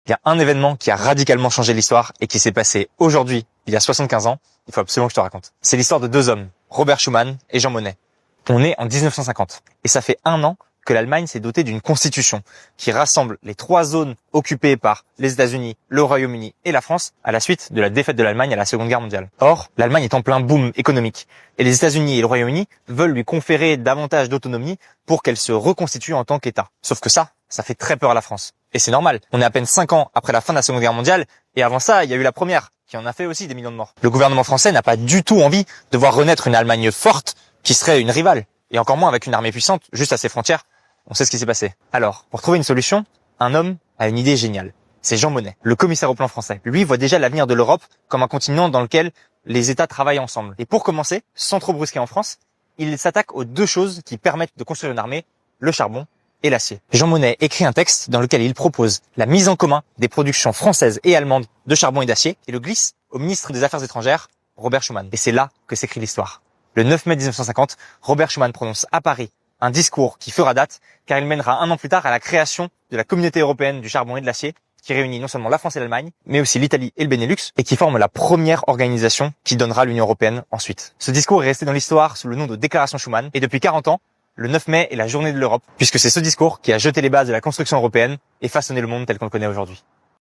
Il y a un événement qui a radicalement changé l'histoire et qui s'est passé aujourd'hui, il y a 75 ans. Il faut absolument que je te raconte. C'est l'histoire de deux hommes, Robert Schuman et Jean Monnet. On est en 1950 et ça fait un an que l'Allemagne s'est dotée d'une constitution qui rassemble les trois zones occupées par les États-Unis, le Royaume-Uni et la France à la suite de la défaite de l'Allemagne à la Seconde Guerre mondiale. Or, l'Allemagne est en plein boom économique et les États-Unis et le Royaume-Uni veulent lui conférer davantage d'autonomie pour qu'elle se reconstitue en tant qu'État. Sauf que ça fait très peur à la France. Et c'est normal, on est à peine 5 ans après la fin de la Seconde Guerre mondiale et avant ça, il y a eu la première qui en a fait aussi des millions de morts. Le gouvernement français n'a pas du tout envie de voir renaître une Allemagne forte qui serait une rivale et encore moins avec une armée puissante juste à ses frontières. On sait ce qui s'est passé. Alors, pour trouver une solution, un homme a une idée géniale. C'est Jean Monnet, le commissaire au plan français. Lui voit déjà l'avenir de l'Europe comme un continent dans lequel les États travaillent ensemble. Et pour commencer, sans trop brusquer en France, il s'attaque aux deux choses qui permettent de construire une armée, le charbon et l'acier. Jean Monnet écrit un texte dans lequel il propose la mise en commun des productions françaises et allemandes de charbon et d'acier et le glisse au ministre des Affaires étrangères, Robert Schuman. Et c'est là que s'écrit l'histoire. Le 9 mai 1950, Robert Schuman prononce à Paris un discours qui fera date, car il mènera un an plus tard à la création de la communauté européenne du charbon et de l'acier, qui réunit non seulement la France et l'Allemagne, mais aussi l'Italie et le Benelux, et qui forme la première organisation qui donnera l'Union européenne ensuite. Ce discours est resté dans l'histoire sous le nom de Déclaration Schuman, et depuis 40 ans, le 9 mai est la journée de l'Europe, puisque c'est ce discours qui a jeté les bases de la construction européenne et façonné le monde tel qu'on le connaît aujourd'hui.